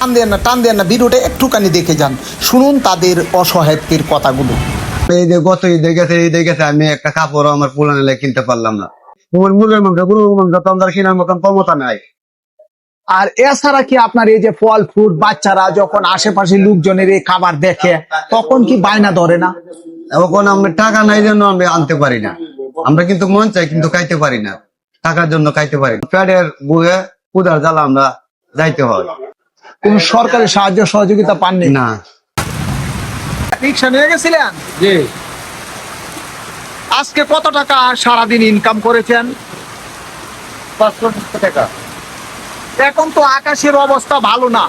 টান দেন না, ভিডিওটা একটুখানি দেখে যান, শুনুন তাদের অসহায়ত্বের কথাগুলো। এই যে গত ঈদে গেছে আমি একটা কাপড় আমার পুরানো কিনতে পারলাম না। মূলের মাংস তো আমার কেনার মতন ক্ষমতা নাই। আর এছাড়া কি আপনার এই যে ফল ফ্রুট বাচ্চারা যখন আশেপাশে লোকজনের এই খাবার দেখে তখন কি বায়না ধরে না? এখন আমরা টাকা নাই জন্য আমরা আনতে পারি না। আমরা কিন্তু মন চাই কিন্তু খাইতে পারি না, টাকার জন্য খাইতে পারি না। পেটের বুয়ে ক্ষুধার জ্বালা আমরা যাইতে হয়। কোন সরকারি সাহায্য সহযোগিতা পাননি? না। রিক্সা নিয়ে গেছিলেন? জি। আজকে কত টাকা সারাদিন ইনকাম করেছেন? 500 টাকা। এখন তো আকাশের অবস্থা ভালো না,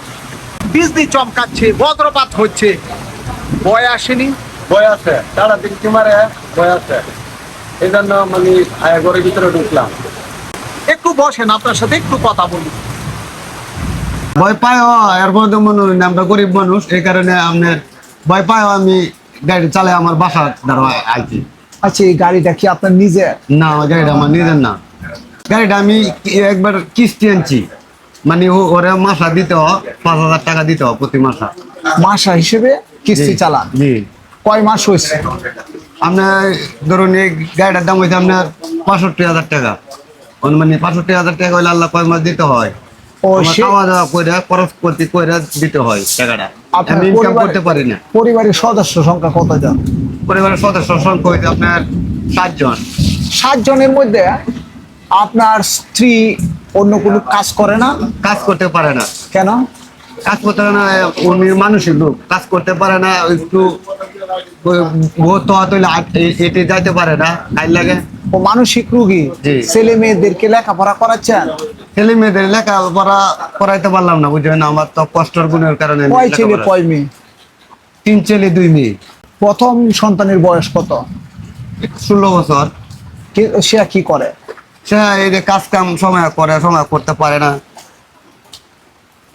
বিজলি চমকাচ্ছে, বজ্রপাত হচ্ছে, ভয় আসেনি? বয় আছে, তারা দিনটি মারে বয় আছে, এই জন্য মানে ঘরের ভিতরে ঢুকলাম। একটু বসেন, আপনার সাথে একটু কথা বলি। ভয় পায় এর মধ্যে মনে হয় না আমরা গরিব মানুষ, এই কারণে আপনার ভয় পায়। আমি গাড়ি চালাই আমার বাসা দ্বারা আইছি। আচ্ছা, এই গাড়িটা কি আপনার নিজের? না, আমার গাড়িটা আমার নিজের না। গাড়িটা আমি একবার কিস্তি আনছি, মানে ওরা মাসা দিতে 5,000 টাকা দিতে প্রতি মাসা। মাসা হিসেবে কিস্তি চালান? জি। কয় মাস হয়েছে? আপনার ধরুন এই গাড়িটার দাম হয়েছে আপনার 65,000 টাকা। মানে 65,000 টাকা হলে আল্লাহ কয় মাস দিতে হয়। খাওয়া দাওয়া করে খরচ করতে করে দিতে হয় টাকাটা। আমি ইনকাম করতে পারি না। পরিবারের সদস্য সংখ্যা কতজন? পরিবারের সদস্য সংখ্যা হয়েছে আপনার 7 জন। 7 জনের মধ্যে আপনার স্ত্রী অন্য কোনো কাজ করে না? কাজ করতে পারে না। কেন কাজ করতে পারে না? উনি মানুষের লোক, কাজ করতে পারে না। একটু এটে যাইতে পারে না, কাজ লাগে। ও মানসিক রোগী। জি। ছেলে মেয়েদেরকে লেখাপড়া করাচ্ছেন? ছেলে মেয়েদের লেখাপড়া করাইতে পারলাম না, বুঝলেন। আমার তো কষ্টের গুণের কারণে। কয় ছেলে কয় মেয়ে? 3 ছেলে 2 মেয়ে। প্রথম সন্তানের বয়স কত? 16 বছর। সে কি করে? সে এই যে কাজ কাম সময় করতে পারে না।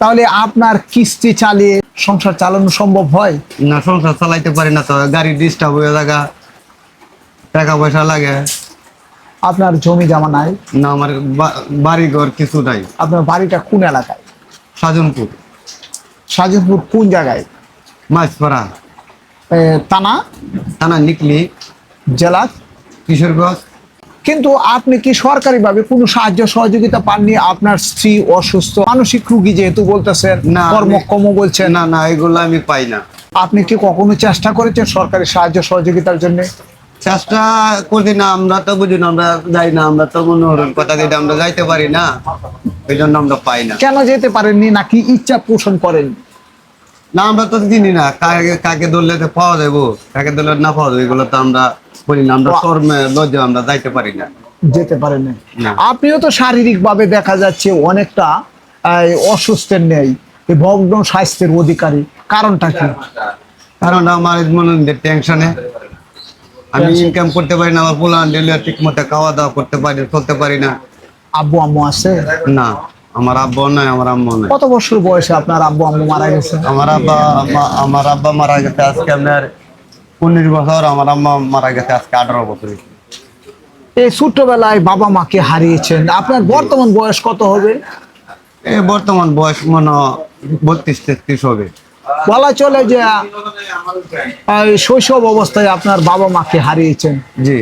তাহলে আপনার কিস্তি চালিয়ে সংসার চালানো সম্ভব হয় না? সংসার চালাইতে পারি না তো, গাড়ি ডিস্টার্ব হয়ে জায়গা, টাকা পয়সা লাগে। আপনার জমি জমা নাই? না, আমার বাড়ি ঘর কিছু নাই। আপনার বাড়িটা কোন এলাকায়? সাজনপুর। সাজিদপুর কোন জায়গায়? মাছপাড়া থানা নিকলি, জেলা কিশোরগঞ্জ। কিন্তু আপনি কি সরকারিভাবে কোনো সাহায্য সহযোগিতা পাননি? আপনার স্ত্রী অসুস্থ, মানসিক রোগী যেহেতু বলতেছেন, না, কর্মক্ষম বলছেন। না, এগুলো আমি পাই না। আপনি কি কখনো চেষ্টা করেছেন সরকারি সাহায্য সহযোগিতার জন্য? চেষ্টা করি না, আমরা তো বুঝি না, আমরা যাই না। আমরা তো মনোহরণ কথা দিতে আমরা যাইতে পারি না, ওই জন্য আমরা পাই না। কেন যেতে পারেননি? নাকি ইচ্ছা পোষণ করেন না? আমরা তো চিনি না কাকে ধরলে পাওয়া যাবো, কাকে ধরলে না পাওয়া যাবে, এগুলো তো আমরা বলি না। আমরা শর্মে লজ্জা আমরা যাইতে পারি না। যেতে পারেননি? না। আপনিও তো শারীরিক ভাবে দেখা যাচ্ছে অনেকটা অসুস্থের নেই, ভগ্ন স্বাস্থ্যের অধিকারী। কারণটা কি? কারণ আমার মনে টেনশনে আমি ইনকাম করতে পারি না। আমার পোলা ঠিক মতো খাওয়া দাওয়া করতে পারি, চলতে পারি না। আব্বু আম্মু আছে? না, আমার আব্বু নাই, আমার আম্মু নাই। কত বছর বয়সে আপনার আব্বু আম্মু মারা গেছে? আমার আব্বা মারা গেছে আজকে আপনার 19 বছর। আমার আম্মা মারা গেছে আজকে 18 বছর। এই ছোট্টবেলায় বাবা মাকে হারিয়েছেন। আপনার বর্তমান বয়স কত হবে? এই বর্তমান বয়স মনে 32-33 হবে। বলা চলে যে শৈশব অবস্থায় আপনার বাবা মাকে হারিয়েছেন। জি।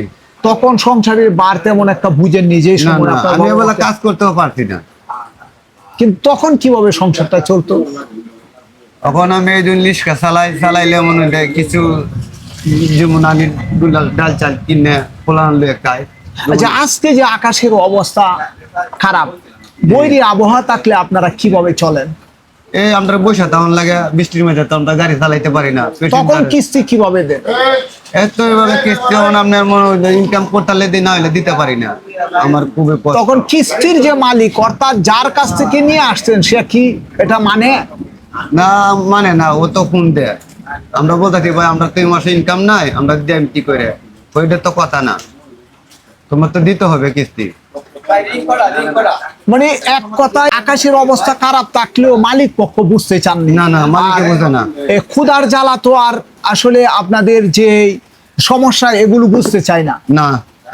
তখন সংসারের বার তেমন একটা বুঝেন নিজেই না, আমি এবেলা কাজ করতেও পারছি না। কিন্তু তখন কিভাবে সংসারটা চলতো? তখন আমি এই জন্য লিস্কা চালাইলে মনে হয় কিছু যেমন আমি ডাল চাল কিনে পোলান লয়ে খাই। আচ্ছা, আজকে যে আকাশের অবস্থা খারাপ, বৈরী আবহাওয়া থাকলে আপনারা কিভাবে চলেন? এই আমরা বসে তখন লাগে, বৃষ্টির মধ্যে তো আমরা গাড়ি চালাইতে পারি না। তখন কিস্তি কিভাবে দেন? এত এভাবে কিস্তি আপনার মনে হয় ইনকাম করতে না হলে দিতে পারি না। আমার খুবই কষ্ট। তখন কিস্তির যে মালিক অর্থাৎ যার কাছ থেকে নিয়ে আসছেন সে কি এটা মানে? না, মানে না, ও তো ফোন দেয়। আমরা বলতে ভাই আমরা 2 মাসে ইনকাম নাই, আমরা দেন কি করে? ওইটা তো কথা না, তোমার তো দিতে হবে কিস্তি। মানে এক কথায় আকাশের অবস্থা খারাপ থাকলেও মালিক পক্ষ বুঝতে চাননি। না, মালিকে বোঝে না। ক্ষুধার জ্বালা তো আর আসলে আপনাদের যে সমস্যা এগুলো বুঝতে চায় না। না,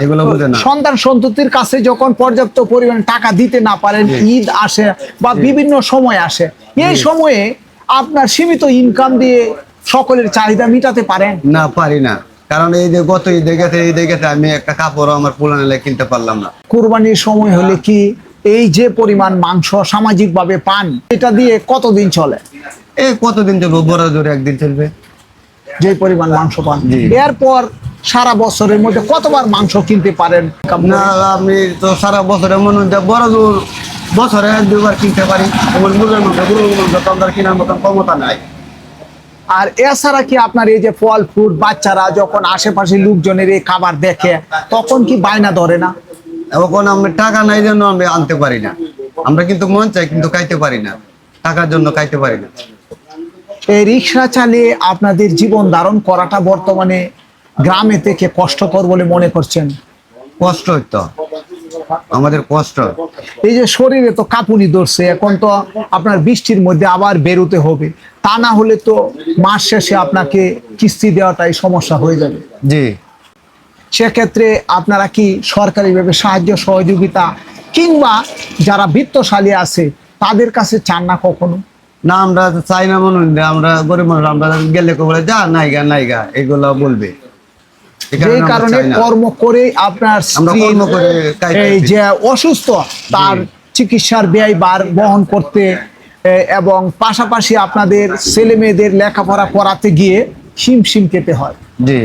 এগুলো বুঝে না। সন্তান সন্ততির কাছে যখন পর্যাপ্ত পরিমাণে টাকা দিতে না পারেন, ঈদ আসে বা বিভিন্ন সময় আসে, এই সময়ে আপনার সীমিত ইনকাম দিয়ে সকলের চাহিদা মিটাতে পারেন? না, পারি না। কারণ এই যে গত ঈদে গেছে আমি একটা কাপড়ও আমার পুরানো কিনতে পারলাম না। কুরবানির সময় হলে কি এই যে পরিমাণ মাংস সামাজিক ভাবে পান, এটা দিয়ে কতদিন চলে? এই কতদিন চলবে? বড় জোরে একদিন চলবে। যে পরিমাণ মাংস পান, জি। এরপর সারা বছরের মধ্যে কতবার মাংস কিনতে পারেন? না, আমি তো সারা বছরে মনে হয় বড় জোর বছরে 1-2 বার কিনতে পারি। আমার গরুর মাংস তো আমার কেনার মতন ক্ষমতা নাই। আর এছাড়া কি আপনার এই যে ফল ফ্রুট বাচ্চারা যখন আশেপাশে লোকজনের এই খাবার দেখে তখন কি বায়না ধরে না? এখন আমি টাকা নাই জন্য আমি আনতে পারি না। আমরা কিন্তু মন চাই, কিন্তু খাইতে পারি না, টাকার জন্য খাইতে পারি না। এই রিক্সা চালিয়ে আপনাদের জীবন ধারণ করাটা বর্তমানে গ্রামে থেকে কষ্টকর বলে মনে করছেন? কষ্ট হইতো, আমাদের কষ্ট। এই যে শরীরে তো কাঁপুনি ধরছে, এখন তো আপনার বৃষ্টির মধ্যে আবার বেরোতে হবে, তা না হলে তো মাস শেষে আপনাকে কিস্তি দেওয়াটাই সমস্যা হয়ে যাবে। জি। সেক্ষেত্রে আপনারা কি সরকারিভাবে সাহায্য সহযোগিতা কিংবা যারা বিত্তশালী আছে তাদের কাছে চান না কখনো? না, আমরা চাই না। মনে হয় আমরা গরিব মানুষ, আমরা গেলে বলে যা নাইগা এগুলো বলবে। যে কারণে কর্ম করে আপনার কর্ম করে এই যে অসুস্থ তার চিকিৎসার ব্যয় বহন করতে এবং পাশাপাশি আপনাদের ছেলে মেয়েদের লেখাপড়া করাতে গিয়ে হিমশিম খেতে হয়। জি।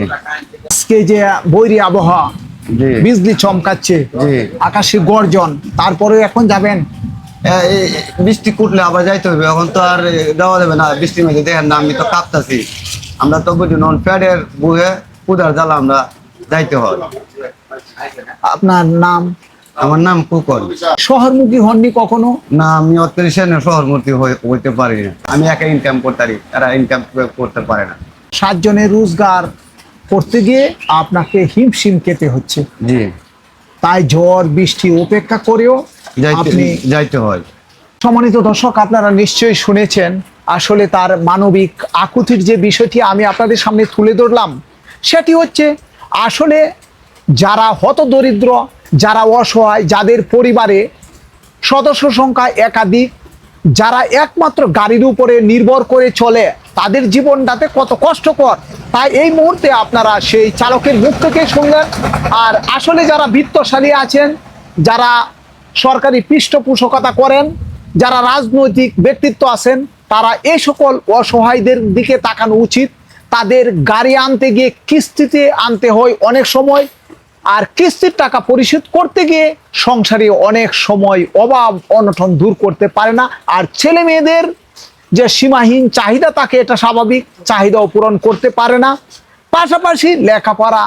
আজকে যে বৈরী আবহাওয়া, জি। বিজলি চমকাচ্ছে, জি। আকাশে গর্জন, তারপরে এখন যাবেন? বৃষ্টি কুটলে আবার যাইতে হবে। এখন তো আর দেওয়া যাবে না বৃষ্টির মধ্যে। দেখেন না, আমি তো কাঁপতাছি। আমরা তো বুঝি নন প্যাডের বুয়ে কুদার জ্বালা আমরা যাইতে হয়। আপনার নাম? আমার নাম কুকন। শহরমুখী হননি কখনো? না, আমি অত্যাধিক শহরমূর্তি হইতে পারি না। আমি একা ইনকাম করতে পারি, এরা ইনকাম করতে পারে না। 7 জনের রোজগার করতে গিয়ে আপনাকে হিমশিম খেতে হচ্ছে। জি। তাই ঝড় বৃষ্টি উপেক্ষা করেও আপনি যাইতে হয়। সম্মানিত দর্শক, আপনারা নিশ্চয়ই শুনেছেন আসলে তার মানবিক আকুতির যে বিষয়টি আমি আপনাদের সামনে তুলে ধরলাম, সেটি হচ্ছে আসলে যারা হতদরিদ্র, যারা অসহায়, যাদের পরিবারে সদস্য সংখ্যা একাধিক, যারা একমাত্র গাড়ির উপরে নির্ভর করে চলে, তাদের জীবনটাতে কত কষ্টকর, তাই এই মুহূর্তে আপনারা সেই চালকের মুখ থেকে শুনলেন। আর আসলে যারা বিত্তশালী আছেন, যারা সরকারি পৃষ্ঠপোষকতা করেন, যারা রাজনৈতিক ব্যক্তিত্ব আছেন, তারা এই সকল অসহায়দের দিকে তাকানো উচিত। তাদের গাড়ি আনতে গিয়ে কিস্তিতে আনতে হয় অনেক সময়, আর কিস্তির টাকা পরিশোধ করতে গিয়ে সংসারে অনেক সময় অভাব অনটন দূর করতে পারে না। আর ছেলে মেয়েদের যে সীমাহীন চাহিদা থাকে, এটা স্বাভাবিক, চাহিদাও পূরণ করতে পারে না। পাশাপাশি লেখাপড়া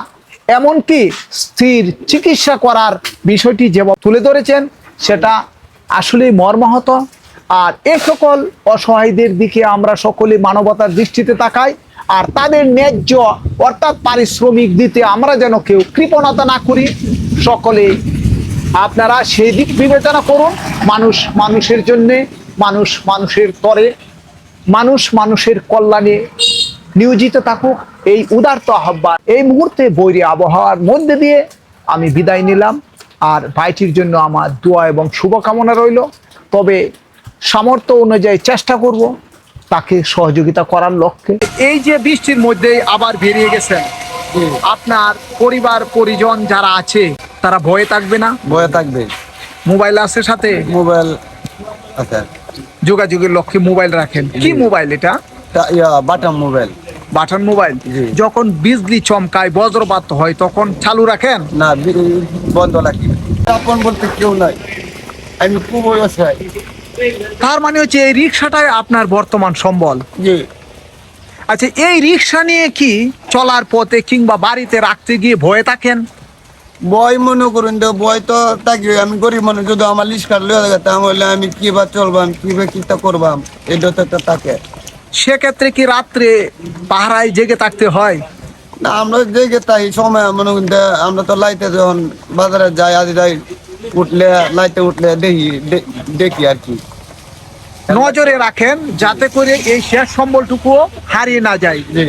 এমনকি স্থির চিকিৎসা করার বিষয়টি যেভাবে তুলে ধরেছেন সেটা আসলেই মর্মাহত। আর এ সকল অসহায়দের দিকে আমরা সকলে মানবতার দৃষ্টিতে তাকাই, আর তাদের ন্যায্য অর্থাৎ পারিশ্রমিক দিতে আমরা যেন কেউ কৃপণতা না করি। সকলে আপনারা সেই দিক বিবেচনা করুন। মানুষ মানুষের জন্যে, মানুষ মানুষের তরে, মানুষ মানুষের কল্যাণে নিয়োজিত থাকুক, এই উদারত আহ্বান এই মুহূর্তে বৈরী আবহাওয়ার মধ্যে দিয়ে আমি বিদায় নিলাম। আর ভাইটির জন্য আমার দোয়া এবং শুভকামনা রইল। তবে সামর্থ্য অনুযায়ী চেষ্টা করব তাকে সহযোগিতা করার লক্ষ্যে। এই যে বৃষ্টির মধ্যে আবার বেরিয়ে গেছেন, আপনার পরিবার পরিজন যারা আছে তারা ভয়ে থাকবে না? বয়ে থাকবে। মোবাইল আছে সাথে? মোবাইল আচ্ছা, যোগাযোগের লক্ষ্যে মোবাইল রাখেন। কি মোবাইল এটা? বাটাম মোবাইল। Button mobile. যখন বিজলি চমকায় বজ্রপাত হয় তখন চালু রাখেন? না, বন্ধ রাখি। আপন বলতে কেউ নাই, আমি খুব অসহায়। তার মানে হচ্ছে এই রিক্সাটাই আপনার বর্তমান সম্বল? জি। আচ্ছা, এই রিক্সা নিয়ে কি চলার পথে কিংবা বাড়িতে রাখতে গিয়ে ভয়ে থাকেন? বই মনে করুন, বই তো থাকবে। আমি গরিব মানুষ, যদি আমার লিস্ট কার্ড লয়ে যেতাম তাহলে আমি কিবা চলবাম, কিবা কিতা করবাম, এটা তো একটা থাকে। সেক্ষেত্রে কি রাত্রে পাহারায় জেগে থাকতে হয়? না, আমরা জেগে তাই সময় মনে করুন আমরা তো লাইতে যখন বাজারে যাই, আজ যাই উঠলে লাইতে উঠলে দেখি আর কি। নজরে রাখেন যাতে করে এই শেষ সম্বলটুকুও হারিয়ে না যায়। জি।